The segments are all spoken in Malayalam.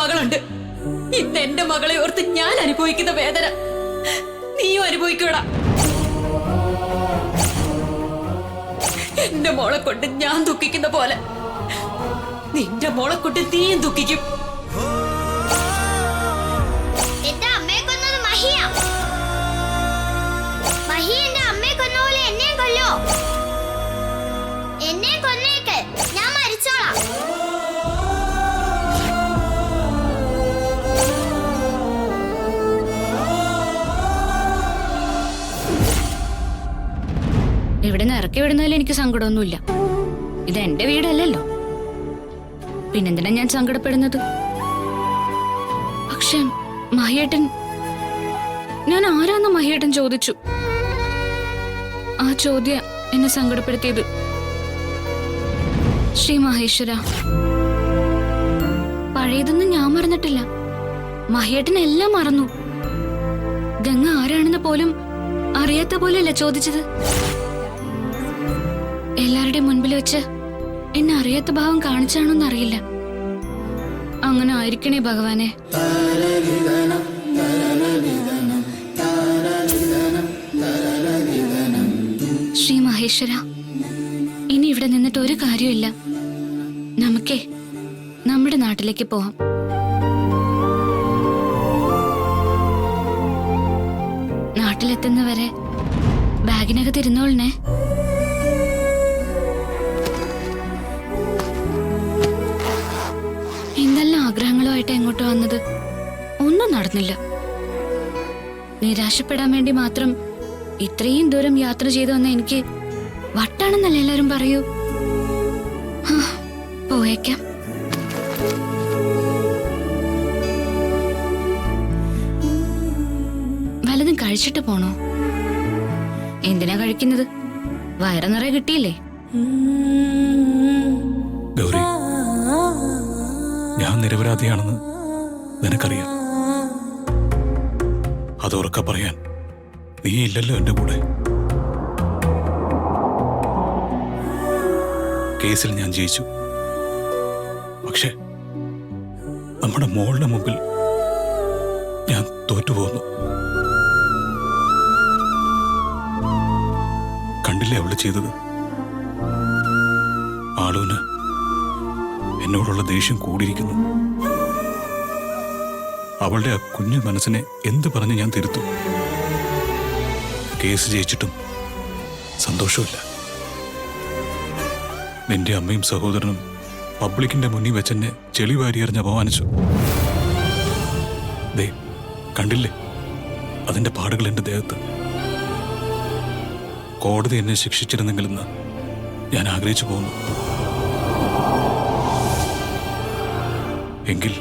മകളുണ്ട്. ഇന്ന് എന്റെ മകളെ ഓർത്ത് ഞാൻ അനുഭവിക്കുന്ന വേദന നീയും അനുഭവിക്കൂടാ. എന്റെ മോളെ കൊണ്ട് ഞാൻ ദുഃഖിക്കുന്ന പോലെ നിന്റെ മോളെ കൊണ്ട് നീയും ദുഃഖിക്കും. എന്റെ അമ്മയെ കൊന്നത് മഹിയാ. മഹി എന്റെ അമ്മയെ കൊന്ന പോലെ എന്നെയും കൊല്ലോ. എന്നെ കൊന്നേക്ക്, ഞാൻ മരിച്ചോളാം. ഇവിടെ നിന്ന് ഇറക്കി വിടുന്നതിൽ എനിക്ക് സങ്കടമൊന്നുമില്ല. ഇത് എന്റെ വീടല്ലല്ലോ, പിന്നെന്തിനാ ഞാൻ സങ്കടപ്പെടുന്നത്? പക്ഷെ മഹിയേട്ടൻ, ഞാൻ ആരാന്ന് മഹിയേട്ടൻ ചോദിച്ചു. ആ ചോദ്യം എന്നെ സങ്കടപ്പെടുത്തിയത്. ശ്രീ മഹേശ്വര, പഴയതൊന്നും ഞാൻ മറന്നിട്ടില്ല. മഹിയേട്ടൻ എല്ലാം മറന്നു. ഗംഗ ആരാണെന്ന് പോലും അറിയാത്ത പോലെയല്ല ചോദിച്ചത്. എല്ലാവരുടെയും മുൻപിൽ വെച്ച് എന്നെ അറിയാത്ത ഭാവം കാണിച്ചാണോന്നറിയില്ല. അങ്ങനെ ആയിരിക്കണേ ഭഗവാനെ. ശ്രീ മഹേശ്വര, ഇനി ഇവിടെ നിന്നിട്ട് ഒരു കാര്യമില്ല. നമുക്കേ നമ്മുടെ നാട്ടിലേക്ക് പോവാം. നാട്ടിലെത്തുന്നവരെ ബാഗിനകത്ത് ഇരുന്നോളണേ. എന്തെല്ലാം ആഗ്രഹങ്ങളുമായിട്ട് എങ്ങോട്ട് വന്നത്, ഒന്നും നടന്നില്ല. നിരാശപ്പെടാൻ വേണ്ടി മാത്രം ഇത്രയും ദൂരം യാത്ര ചെയ്തു വന്ന എനിക്ക് വട്ടാണെന്നല്ലേ എല്ലാരും പറയൂ. പോയേക്കാം. വല്ലതും കഴിച്ചിട്ട് പോണോ? എന്തിനാ കഴിക്കുന്നത്? വയറ് നിറയെ കിട്ടിയില്ലേ? ഗൗരി, ഞാൻ നിരപരാധിയാണെന്ന് നിനക്കറിയാം. അതുറക്കെ പറയാൻ നീ ഇല്ലല്ലോ എന്റെ കൂടെ. കേസിൽ ഞാൻ ജയിച്ചു. പക്ഷെ നമ്മുടെ മോളുടെ മുമ്പിൽ ഞാൻ തോറ്റുപോകുന്നു. കണ്ടില്ലേ അവള് ചെയ്തത്? ആളുവിന് എന്നോടുള്ള ദേഷ്യം കൂടിയിരിക്കുന്നു. അവളുടെ ആ കുഞ്ഞു മനസ്സിനെ എന്ത് പറഞ്ഞ് ഞാൻ തിരുത്തും? കേസ് ജയിച്ചിട്ടും സന്തോഷമില്ല. നിന്റെ അമ്മയും സഹോദരനും പബ്ലിക്കിന്റെ മുന്നിൽ വെച്ചെന്നെ ചെളി വാരിയെറിഞ്ഞ് അപമാനിച്ചു. ദേ കണ്ടില്ലേ അതിന്റെ പാടുകൾ എന്റെ ദേഹത്ത്. കോടതി എന്നെ ശിക്ഷിച്ചിരുന്നെങ്കിലെന്ന് ഞാൻ ആഗ്രഹിച്ചു പോകുന്നു. എങ്കിൽ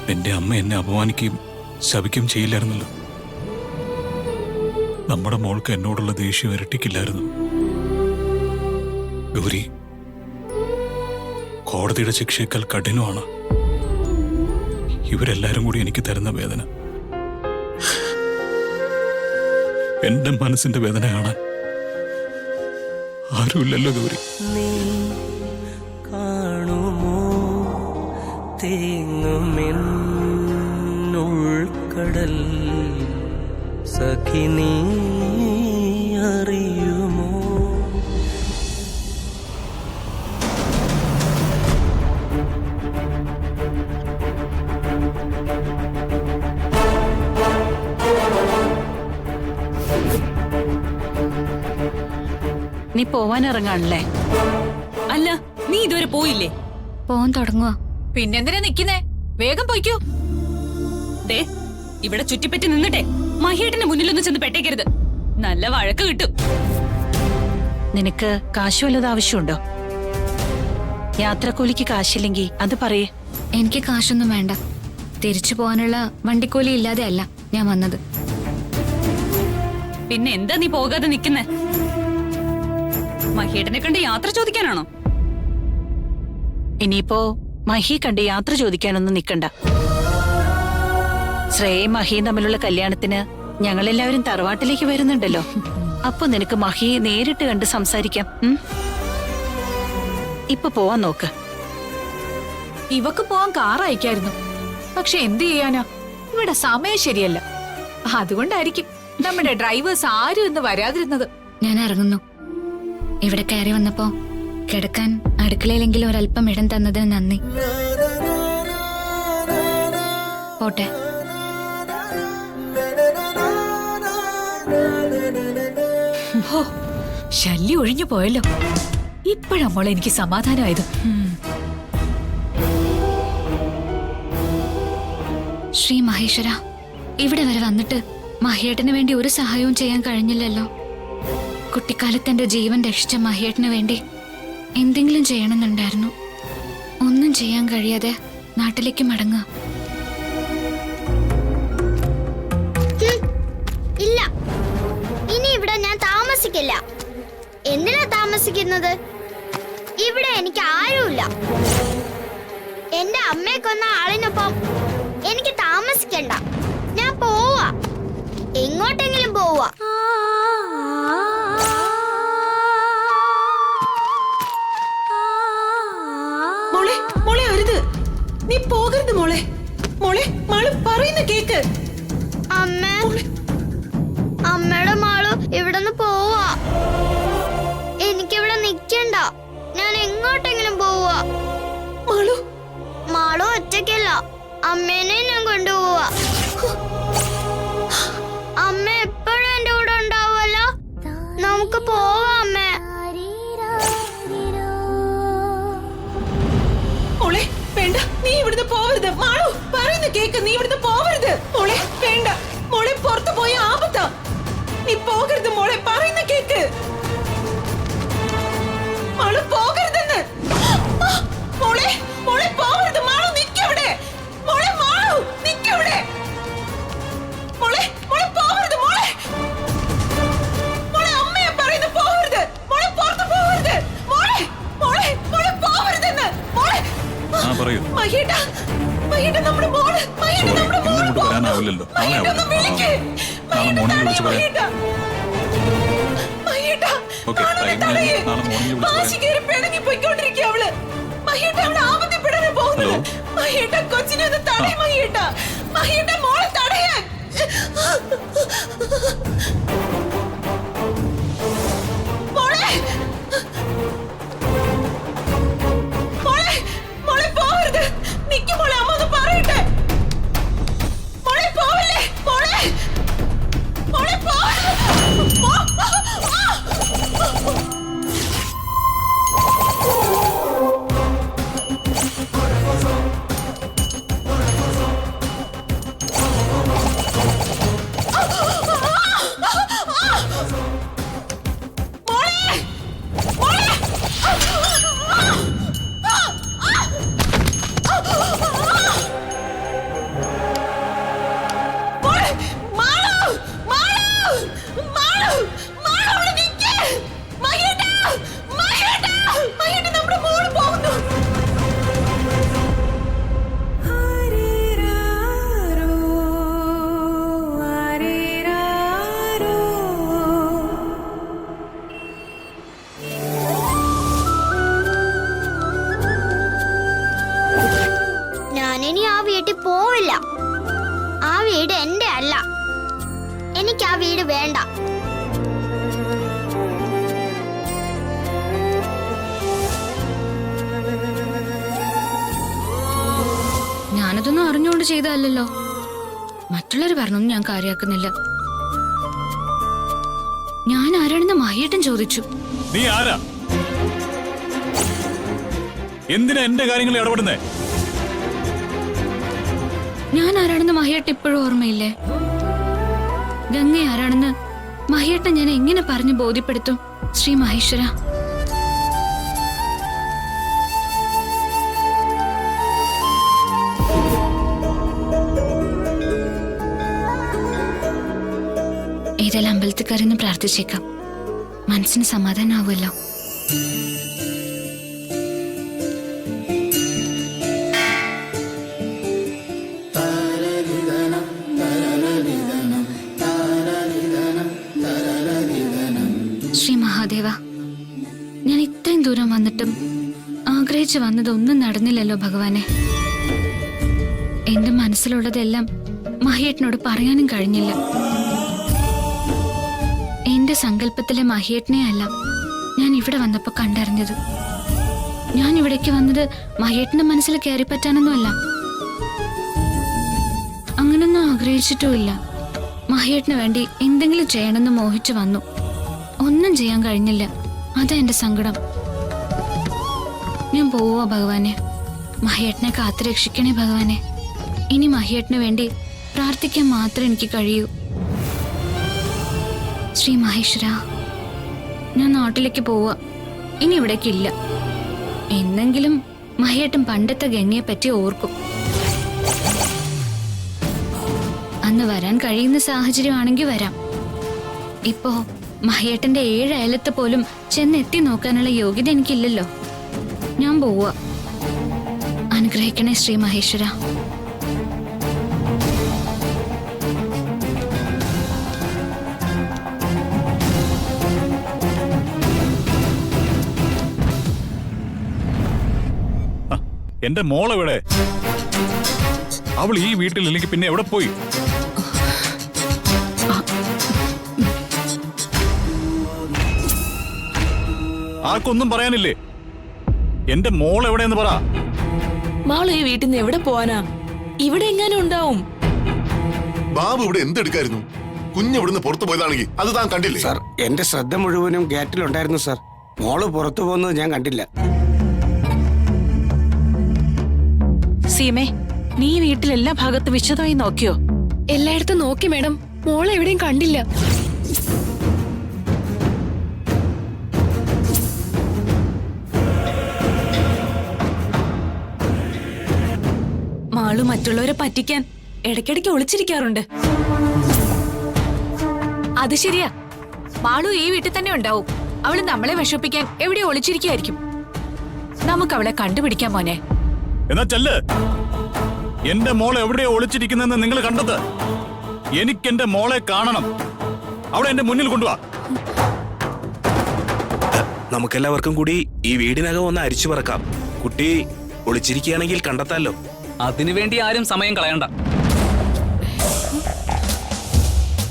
നിന്റെ അമ്മ എന്നെ അപമാനിക്കുകയും ശപിക്കുകയും ചെയ്യില്ലായിരുന്നല്ലോ. നമ്മുടെ മോൾക്ക് എന്നോടുള്ള ദേഷ്യം ഇരട്ടിക്കില്ലായിരുന്നു. ഗൗരി, കോടതിയുടെ ശിക്ഷയേക്കാൾ കഠിനമാണ് ഇവരെല്ലാരും കൂടി എനിക്ക് തരുന്ന വേദന. എന്റെ മനസ്സിന്റെ വേദന കാണാൻ ആരുമില്ലല്ലോ ഗൗരി. നീ കാണുമോ തേങ്ങുമെന്നുൾക്കടൽ, സഖി നീ അറിയുമോ? നീ പോവാൻ ഇറങ്ങാണല്ലേ? അല്ല, നീ ഇതുവരെ പോയില്ലേ? പോവാൻ തുടങ്ങുക. പിന്നെന്തിനാ നിക്കുന്നേ? വേഗം പോയിക്കോ. ദേ, ഇവിടെ ചുറ്റിപ്പറ്റി നിന്നിട്ടെ മഹിയേട്ടന്റെ മുന്നിലൊന്നും ചെന്ന് പെട്ടേക്കരുത്. നല്ല വഴക്ക് കിട്ടും. നിനക്ക് കാശ് വല്ലത് ആവശ്യമുണ്ടോ? യാത്രക്കൂലിക്ക് കാശില്ലെങ്കിൽ അത് പറയേ. എനിക്ക് കാശൊന്നും വേണ്ട. തിരിച്ചു പോകാനുള്ള വണ്ടിക്കൂലി ഇല്ലാതെ അല്ല ഞാൻ വന്നത്. പിന്നെ എന്താ നീ പോകാതെ നിക്കുന്നേ? മഹിയേട്ടനെ കണ്ട് യാത്ര ചോദിക്കാനാണോ? ഇനിയിപ്പോ മഹി കണ്ട് യാത്ര ചോദിക്കാനൊന്നും നിക്കണ്ട. ശ്രേയയും മഹിയും തമ്മിലുള്ള കല്യാണത്തിന് ഞങ്ങളെല്ലാവരും തറവാട്ടിലേക്ക് വരുന്നുണ്ടല്ലോ. അപ്പൊ നിനക്ക് മഹിയെ നേരിട്ട് കണ്ട് സംസാരിക്കാം. ഇപ്പൊ പോവാൻ നോക്ക്. ഇവക്ക് പോവാൻ കാർ അയക്കായിരുന്നു. പക്ഷെ എന്ത് ചെയ്യാനാ, ഇവിടെ സമയം ശരിയല്ല. അതുകൊണ്ടായിരിക്കും നമ്മുടെ ഡ്രൈവേഴ്സ് ആരും ഇന്ന് വരാതിരുന്നത്. ഞാൻ ഇറങ്ങുന്നു. ഇവിടെ കയറി വന്നപ്പോ കിടക്കാൻ അടുക്കളയിലെങ്കിലും ഒരല്പം ഇടം തന്നതിന് നന്ദി. പോട്ടെ. ഹോ, ശല്യം ഒഴിഞ്ഞു പോയല്ലോ. ഇപ്പോഴാ മോളെ എനിക്ക് സമാധാനമായത്. ശ്രീ മഹേശ്വര, ഇവിടെ വരെ വന്നിട്ട് മഹിയേട്ടന് വേണ്ടി ഒരു സഹായവും ചെയ്യാൻ കഴിഞ്ഞില്ലല്ലോ. കുട്ടിക്കാലത്ത് എന്റെ ജീവൻ രക്ഷിച്ച മഹിയേട്ടന് വേണ്ടി എന്തെങ്കിലും ചെയ്യണമെന്നുണ്ടായിരുന്നു. ഒന്നും ചെയ്യാൻ കഴിയാതെ നാട്ടിലേക്ക് മടങ്ങുക. ഇല്ല, ഇനി ഇവിടെ ഞാൻ താമസിക്കില്ല. എന്തിനാ താമസിക്കുന്നത്? ഇവിടെ എനിക്ക് ആരുമില്ല. എന്റെ അമ്മയെ കൊന്ന ആളിനൊപ്പം എനിക്ക് താമസിക്കണ്ട. ഞാൻ പോവാ, എങ്ങോട്ടെങ്കിലും പോവാ. മോളെ, മോളെ അരുത്, നീ പോകരുത് മോളെ. മോളെ, മാള് പറയുന്ന കേക്ക്. അമ്മ, അമ്മയുടെ മാളു ഇവിടുന്ന് പോവാ. എനിക്കിവിടെ നിക്കണ്ട, ഞാൻ എങ്ങോട്ടെങ്കിലും പോവാ. മാളു, മാളു ഒറ്റയ്ക്കല്ല, അമ്മേനെ ഞാൻ കൊണ്ടുപോവാ. അമ്മ എപ്പോഴും എന്റെ കൂടെ ഉണ്ടാവുമല്ലോ. നമുക്ക് പോവാം അമ്മേ. മോളെ വേണ്ട, നീ ഇവിടുന്ന് പോവരുത്. മാളു പറയുന്ന കേക്ക്, നീ ഇവിടുന്ന് പോവരുത്. മോളെ വേണ്ട, മോളെ പുറത്തു പോയ ആപത്താ. നീ പോകരുത് മോളെ, പറയുന്ന കേക്ക്. മാളു പോകരുതെന്ന്. മോളെ, മോളെ പോവരുത്. മാളു നിക്കവിടെ. മോളെ, മാളു നിക്കവിടെ. മോളെ, മോളെ പോവരുത്. മോളെ, മോളെ അമ്മയെ പറയുന്നു പോവരുത്. മോളെ പുറത്തു പോവരുത്. മോളെ, മോളെ, മോളെ പോവരുതെന്ന്. മോളെ, പറയൂ. മഹിയേട്ടാ, മഹിയേട്ടാ നമ്മുടെ മോള്, മഹിയേട്ടാ നമ്മുടെ മോള് ഇങ്ങോട്ട് വരാനാവില്ലല്ലോ. മഹിയേട്ടാ ഒന്ന് വിളിക്ക്. നാളെ മോർണിംഗ് വിളിച്ച് പറയാം. മഹിയേട്ടാ, മഹിയേട്ടാ, ഓക്കേ, മാളുവിനെ നാളെ തടയ്. മോർണിംഗ് വിളിച്ച് വാശി പറയാം. കയറി പിണങ്ങി പോയിക്കൊണ്ടിരിക്കുക അവള്. മഹിയേട്ടാ, അവള് ആപത്തിപ്പെടാനാ പോകുന്നത്. ഹലോ. മഹിയേട്ടാ, കൊച്ചിനെ ഒന്ന് തടയ് മഹിയേട്ടാ. മഹിയേട്ടാ, മോളെ തടയാൻ. മോളെ, മോളെ, മോളെ പോവരുത്. നിക്ക് മോളെ, അമ്മ ഒന്ന് പറയട്ടെ. മോളെ പോവല്ലേ. മോളെ, മോളെ പോവരുത്. ഞാനിനി ആ വീട്ടിൽ പോവില്ല. ആ വീട് എന്റെ അല്ല. എനിക്ക് ആ വീട് വേണ്ട. ഞാനതൊന്നും അറിഞ്ഞുകൊണ്ട് ചെയ്തതല്ലോ. മറ്റുള്ളവർ പറഞ്ഞൊന്നും ഞാൻ കാര്യമാക്കുന്നില്ല. ഞാൻ ആരാണെന്ന് മഹിയേട്ടൻ ചോദിച്ചു. നീ ആരാ? എന്തിനാ എന്റെ കാര്യങ്ങളിൽ ഇടപെടുന്നേ? ഞാൻ ആരാണെന്ന് മഹിയേട്ടൻ ഇപ്പോഴും ഓർമ്മയില്ലേ? ഗംഗ ആരാണെന്ന് മഹിയേട്ടൻ ഞാൻ എങ്ങനെ പറഞ്ഞു ബോധ്യപ്പെടുത്തും? ശ്രീ മഹേശ്വര, ഏതെല്ലാം അമ്പലത്തിൽ കയറിന്ന് പ്രാർത്ഥിച്ചേക്കാം. മനസ്സിന് സമാധാനാവുമല്ലോ. ശ്രീ മഹാദേവ, ഞാൻ ഇത്രയും ദൂരം വന്നിട്ടും ആഗ്രഹിച്ചു വന്നതൊന്നും നടന്നില്ലല്ലോ ഭഗവാനെ. എന്റെ മനസ്സിലുള്ളതെല്ലാം മഹിയേട്ടനോട് പറയാനും കഴിഞ്ഞില്ല. എന്റെ സങ്കല്പത്തിലെ മഹിയേട്ടനെ അല്ല ഞാൻ ഇവിടെ വന്നപ്പോ കണ്ടറിഞ്ഞത്. ഞാൻ ഇവിടേക്ക് വന്നത് മഹിയേട്ടന്റെ മനസ്സിൽ കയറി പറ്റാനൊന്നുമല്ല. അങ്ങനൊന്നും ആഗ്രഹിച്ചിട്ടുമില്ല. മഹിയേട്ടന് വേണ്ടി എന്തെങ്കിലും ചെയ്യണമെന്ന് മോഹിച്ചു വന്നു. ഒന്നും ചെയ്യാൻ കഴിഞ്ഞില്ല. അതാ എന്റെ സങ്കടം. ഞാൻ പോവാ ഭഗവാനെ. മഹിയേട്ടനെ കാത്തു രക്ഷിക്കണേ ഭഗവാനെ. ഇനി മഹിയേട്ടന് വേണ്ടി പ്രാർത്ഥിക്കാൻ മാത്രമേ എനിക്ക് കഴിയൂ. ശ്രീ മഹേശ്വര, ഞാൻ നാട്ടിലേക്ക് പോവാ. ഇനി ഇവിടേക്കില്ല. എന്നെങ്കിലും മഹിയേട്ടൻ പണ്ടത്തെ ഗംഗയെ പറ്റി ഓർക്കും. അന്ന് വരാൻ കഴിയുന്ന സാഹചര്യമാണെങ്കിൽ വരാം. ഇപ്പോ മഹിയേട്ടന്റെ 7 അയലത്ത് പോലും ചെന്നെത്തി നോക്കാനുള്ള യോഗ്യത എനിക്കില്ലല്ലോ. ഞാൻ പോവാ. അനുഗ്രഹിക്കണേ ശ്രീ മഹേശ്വര. എന്റെ മോളെവിടെ? അവൾ ഈ വീട്ടിലില്ലെങ്കിൽ പിന്നെ എവിടെ പോയി? ആർക്കൊന്നും പറയാനില്ലേ? എന്റെ മോൾ എവിടെയെന്ന് പറ. മാളു ഈ വീട്ടിൽ നിന്ന് എവിടെ പോവാനാ? ഇവിടെ എങ്ങാനും ഉണ്ടാവും. ബാബു ഇവിടെ എന്തെടുക്കായിരുന്നു? കുഞ്ഞ് ഇവിടുന്ന് പുറത്തു പോയതാണെങ്കിൽ അത് താൻ കണ്ടില്ലേ? സാർ, എന്റെ ശ്രദ്ധ മുഴുവനും ഗേറ്റിലുണ്ടായിരുന്നു സാർ. മോള് പുറത്തു പോകുന്നത് ഞാൻ കണ്ടില്ല. സീമേ, നീ വീട്ടിലെല്ലാ ഭാഗത്ത് വിശദമായി നോക്കിയോ? എല്ലായിടത്തും നോക്കി മേഡം. മോളെ എവിടെയും കണ്ടില്ല. മാളു മറ്റുള്ളവരെ പറ്റിക്കാൻ ഇടയ്ക്കിടയ്ക്ക് ഒളിച്ചിരിക്കാറുണ്ട്. അത് ശരിയാ. മാളു ഈ വീട്ടിൽ തന്നെ ഉണ്ടാവും. അവള് നമ്മളെ വിഷമിപ്പിക്കാൻ എവിടെ ഒളിച്ചിരിക്കായിരിക്കും. നമുക്ക് അവളെ കണ്ടുപിടിക്കാൻ മോനെ. എന്നാ ചെല്ല്. എന്റെ മോൾ എവിടെയോ ഒളിച്ചിരിക്കുന്നെന്ന് നിങ്ങൾ കണ്ടത്. എനിക്ക് എന്റെ മോളെ കാണണം. അവിടെ എന്റെ മുന്നിൽ കൊണ്ടുവാ. നമുക്കെല്ലാവർക്കും കൂടി ഈ വീടിനകം ഒന്ന് അരിച്ചു പറക്കാം. കുട്ടി ഒളിച്ചിരിക്കുകയാണെങ്കിൽ കണ്ടെത്താലോ. അതിനുവേണ്ടി ആരും സമയം കളയണ്ട.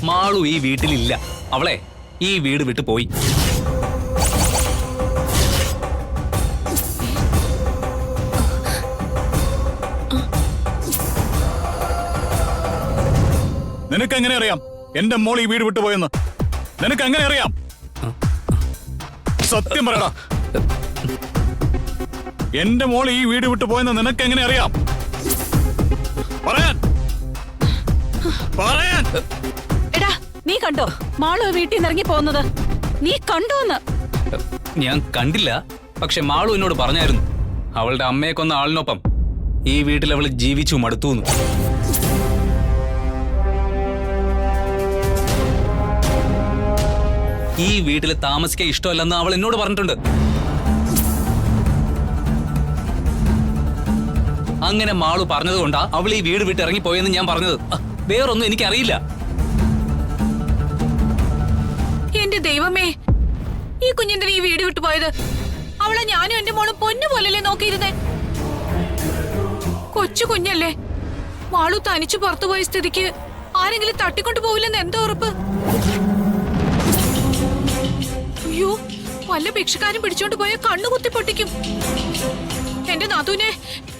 മാളു ഈ വീട്ടിലില്ല. അവളെ ഈ വീട് വിട്ടു പോയി. നിനക്ക് എങ്ങനെ അറിയാം എന്റെ മോൾ ഈ വീട് വിട്ടുപോയെന്ന്? നിനക്ക് എങ്ങനെ അറിയാം? സത്യം പറയടാ. എന്റെ മോൾ ഈ വീട് വിട്ടുപോയെന്ന് നിനക്ക് എങ്ങനെ അറിയാം? പറയാൻ. എടാ, നീ കണ്ടോ മാളു വീട്ടിൽ നിന്ന് ഇറങ്ങി പോകുന്നത്? നീ കണ്ടോന്ന്? ഞാൻ കണ്ടില്ല. പക്ഷെ മാളു എന്നോട് പറഞ്ഞായിരുന്നു, അവളുടെ അമ്മയെ കൊന്ന ആളിനൊപ്പം ഈ വീട്ടിൽ അവൾ ജീവിച്ചു മടുത്തൂന്ന്. ഈ വീട്ടിൽ താമസിക്കാൻ ഇഷ്ടമല്ലെന്ന് അവൾ എന്നോട് പറഞ്ഞിട്ടുണ്ട്. അങ്ങനെ മാളു പറഞ്ഞതുകൊണ്ടാ അവൾ ഈ വീട് വിട്ട് ഇറങ്ങിപ്പോയെന്ന് ഞാൻ പറഞ്ഞത്. വേറൊന്നും എനിക്കറിയില്ല. എന്റെ ദൈവമേ, ഈ കുഞ്ഞെന്തിനാ ഈ വീട് വിട്ടു പോയത്? അവളെ ഞാനും എന്റെ മോളും പൊന്നു പോലല്ലേ നോക്കിയിരുന്നേ. കൊച്ചു കുഞ്ഞല്ലേ. മാളു തനിച്ചു പുറത്തുപോയ സ്ഥിതിക്ക് ആരെങ്കിലും തട്ടിക്കൊണ്ടു പോവില്ലെന്ന് എന്താ ഉറപ്പ്? അയ്യോ, വല്ല ഭിക്ഷക്കാരും പിടിച്ചോണ്ട് പോയ കണ്ണുകുത്തി പൊട്ടിക്കും. എന്റെ നാത്തൂനെ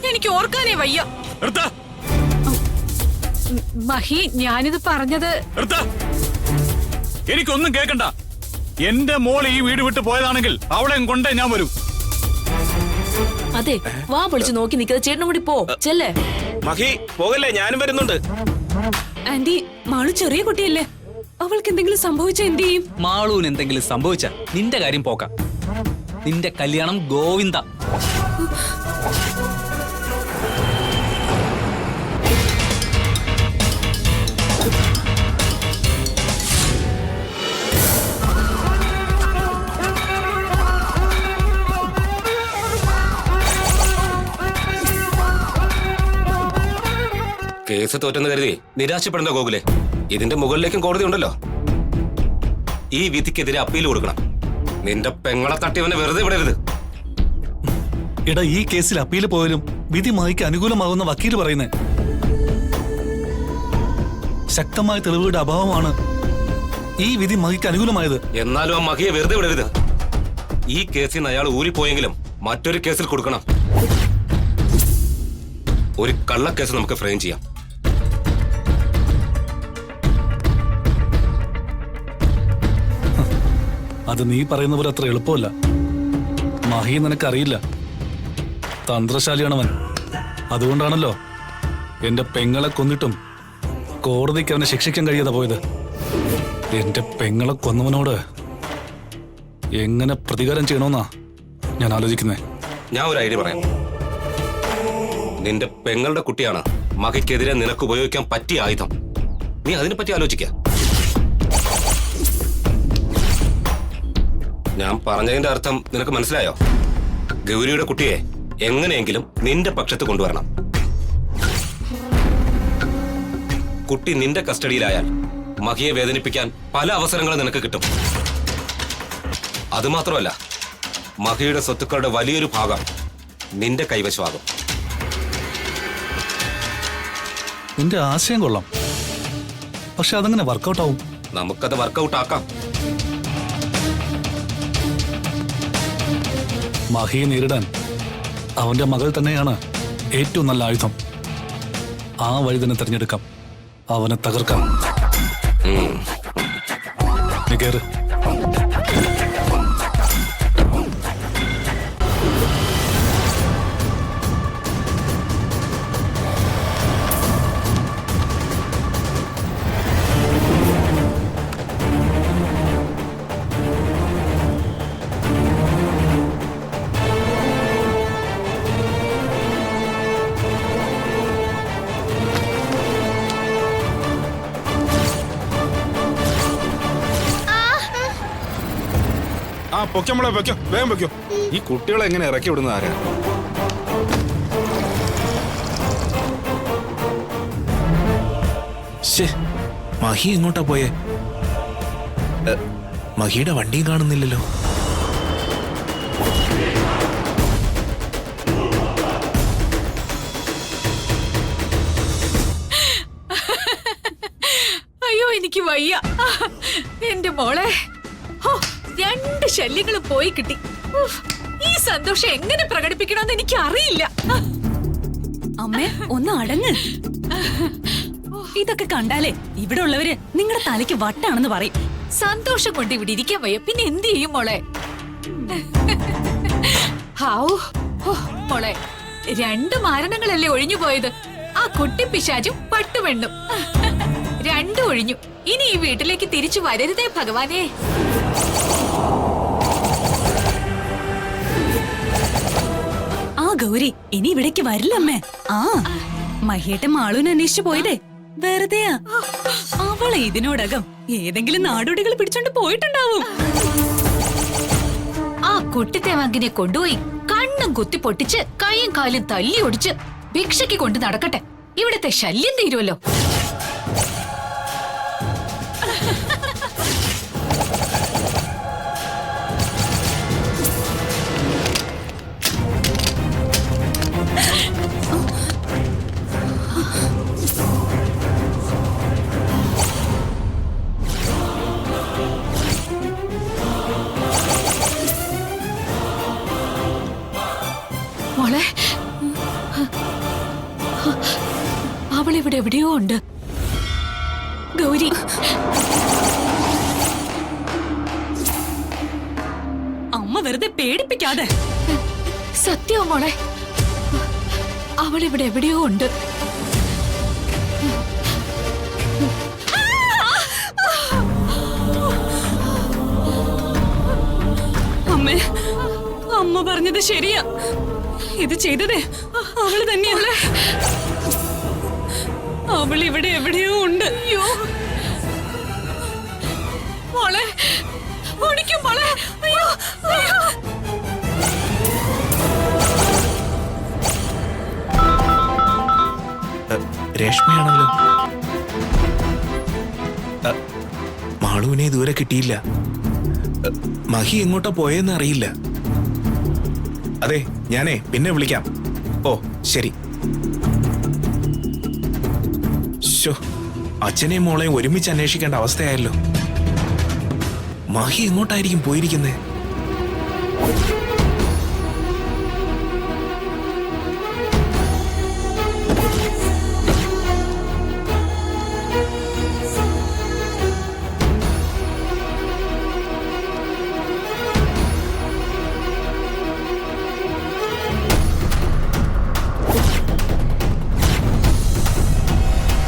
എനിക്ക് ഓർക്കാനേ വയ്യ. മഹി, ഞാനിത് പറഞ്ഞത്. എനിക്കൊന്നും കേൾക്കണ്ട. എന്റെ മോൾ ഈ വീട് വിട്ട് പോയതാണെങ്കിൽ അവളെ കൊണ്ടേ ഞാൻ വരും. അതെ, വാ പൊളിച്ച് നോക്കി നിൽക്കാതെ ചേട്ടനും കൂടി പോ. ചെല്ലേ. മഹി, പോകല്ലേ, ഞാനും വരുന്നുണ്ട്. ആന്റി, മാളു ചെറിയ കുട്ടിയല്ലേ. അവൾക്ക് എന്തെങ്കിലും സംഭവിച്ചാ എന്ത് ചെയ്യും? മാളുവിന് എന്തെങ്കിലും സംഭവിച്ച നിന്റെ കാര്യം പോക്കാം. നിന്റെ കല്യാണം ഗോവിന്ദ. കേസ് തോറ്റെന്ന് കരുതി നിരാശപ്പെടേണ്ട ഗോകുലെ. ഇതിന്റെ മുകളിലേക്കും കോടതി ഉണ്ടല്ലോ. ഈ വിധിക്കെതിരെ അപ്പീൽ കൊടുക്കണം. നിന്റെ പെങ്ങളെ തട്ടിയവനെ വെറുതെ വിടരുത്. എടാ ഈ കേസിൽ അപ്പീൽ പോയാലും വിധി മഹിക്ക് അനുകൂലമാകുന്ന വക്കീൽ പറയുന്നേ. ശക്തമായ തെളിവുകളുടെ അഭാവമാണ് ഈ വിധി മഹിക്ക് അനുകൂലമായത്. എന്നാലും ആ മഹിയെ വെറുതെ വിടരുത്. ഈ കേസിൽ നിന്ന് അയാൾ ഊരിപ്പോയെങ്കിലും മറ്റൊരു കേസിൽ കൊടുക്കണം. ഒരു കള്ളക്കേസ് നമുക്ക് ഫ്രെയിം ചെയ്യാം. അത് നീ പറയുന്ന പോലെ അത്ര എളുപ്പമല്ല. മഹി നിനക്കറിയില്ല, തന്ത്രശാലിയാണവൻ. അതുകൊണ്ടാണല്ലോ എന്റെ പെങ്ങളെ കൊന്നിട്ടും കോടതിക്ക് അവനെ ശിക്ഷിക്കാൻ കഴിയാതെ പോയത്. എന്റെ പെങ്ങളെ കൊന്നവനോട് എങ്ങനെ പ്രതികാരം ചെയ്യണമെന്നാ ഞാൻ ആലോചിക്കുന്നേ. ഞാൻ ഒരു ഐഡിയ പറയാം. നിന്റെ പെങ്ങളുടെ കുട്ടിയാണ് മഹിക്കെതിരെ നിനക്ക് ഉപയോഗിക്കാൻ പറ്റിയ ആയുധം. നീ അതിനെപ്പറ്റി ആലോചിക്ക. ഞാൻ പറഞ്ഞതിന്റെ അർത്ഥം നിനക്ക് മനസ്സിലായോ? ഗൗരിയുടെ കുട്ടിയെ എങ്ങനെയെങ്കിലും നിന്റെ പക്ഷത്ത് കൊണ്ടുവരണം. കുട്ടി നിന്റെ കസ്റ്റഡിയിലായാൽ മഹിയെ വേദനിപ്പിക്കാൻ പല അവസരങ്ങളും നിനക്ക് കിട്ടും. അതുമാത്രമല്ല, മഹിയുടെ സ്വത്തുക്കളുടെ വലിയൊരു ഭാഗം നിന്റെ കൈവശമാകും. നിന്റെ ആശയം കൊള്ളാം, പക്ഷെ അതങ്ങനെ വർക്കൗട്ട് ആവും? നമുക്കത് വർക്കൗട്ട് ആക്കാം. മഹിയെ നേരിടാൻ അവന്റെ മകൾ തന്നെയാണ് ഏറ്റവും നല്ല ആയുധം. ആ വഴി തന്നെ തിരഞ്ഞെടുക്കാം, അവനെ തകർക്കാം. നീ കേറ്. പൊയ്ക്കോ മോളെ, പൊയ്ക്കോ, വേഗം പൊയ്ക്കോ. ഈ കുട്ടികളെ എങ്ങനെ ഇറക്കി വിടുന്ന ആരാ? മഹി എങ്ങോട്ടാ പോയേ? മഹിയുടെ വണ്ടിയും കാണുന്നില്ലല്ലോ. അയ്യോ എനിക്ക് വയ്യ. എന്റെ മോളെ, രണ്ട് ശല്യങ്ങളും പോയി കിട്ടി. ഈ സന്തോഷം എങ്ങനെ പ്രകടിപ്പിക്കണമെന്ന് എനിക്ക് അറിയില്ല. അമ്മേ ഒന്ന് അടങ്ങ്. ഇതൊക്കെ കണ്ടാലേ ഇവിടെ ഉള്ളവര് നിങ്ങളുടെ തലയ്ക്ക് വട്ടാണെന്ന് പറയും. സന്തോഷം കൊണ്ട് ഇവിടെ ഇരിക്കാൻ വയ്യ, പിന്നെ എന്ത് ചെയ്യും മോളെ? ഹാവൂ, മോളെ, 2 മരണങ്ങളല്ലേ ഒഴിഞ്ഞു പോയത്. ആ കുട്ടി പിശാചും പട്ടുമെണ്ണും രണ്ടും ഒഴിഞ്ഞു. ഇനി ഈ വീട്ടിലേക്ക് തിരിച്ചു വരരുതേ ഭഗവാനേ. ആ ഗൗരി ഇനി ഇവിടേക്ക് വരില്ല അമ്മേ. ആ മഹിയേട്ട മാളൂനെ അന്വേഷിച്ചു പോയതേ വെറുതെയാ. അവളെ ഇതിനോടകം ഏതെങ്കിലും നാടോടികൾ പിടിച്ചോണ്ട് പോയിട്ടുണ്ടാവും. ആ കുട്ടിത്തേവാങ്കിനെ കൊണ്ടുപോയി കണ്ണും കുത്തി പൊട്ടിച്ച് കൈയും കാലും തല്ലി ഒടിച്ച് ഭിക്ഷയ്ക്ക് കൊണ്ട് നടക്കട്ടെ. ഇവിടത്തെ ശല്യം തീരുമല്ലോ. മോളെ, അവളിവിടെ എവിടെയോ ഉണ്ട്. ഗൗരി, അമ്മ വെറുതെ പേടിപ്പിക്കാതെ. സത്യം മോളെ, അവളിവിടെ എവിടെയോ ഉണ്ട്. അമ്മേ, അമ്മ പറഞ്ഞത് ശരിയാ. ഇത് ചെയ്തതേ അവള് തന്നെയല്ലേ. അവൾ ഇവിടെ എവിടെയോ ഉണ്ട്. അയ്യോ മോളെ, ഓടിക്കും മോളെ. അയ്യോ അയ്യോ. രേഷ്മയാണല്ലോ. മാളുവിനെ ഇതുവരെ കിട്ടിയില്ല. മഹി എങ്ങോട്ടാ പോയെന്ന് അറിയില്ല. അതെ ഞാനേ പിന്നെ വിളിക്കാം. ഓ ശരി. ശോ, അച്ഛനെയും മോളെയും ഒരുമിച്ച് അന്വേഷിക്കേണ്ട അവസ്ഥയായല്ലോ. മഹി എങ്ങോട്ടായിരിക്കും പോയിരിക്കുന്നേ?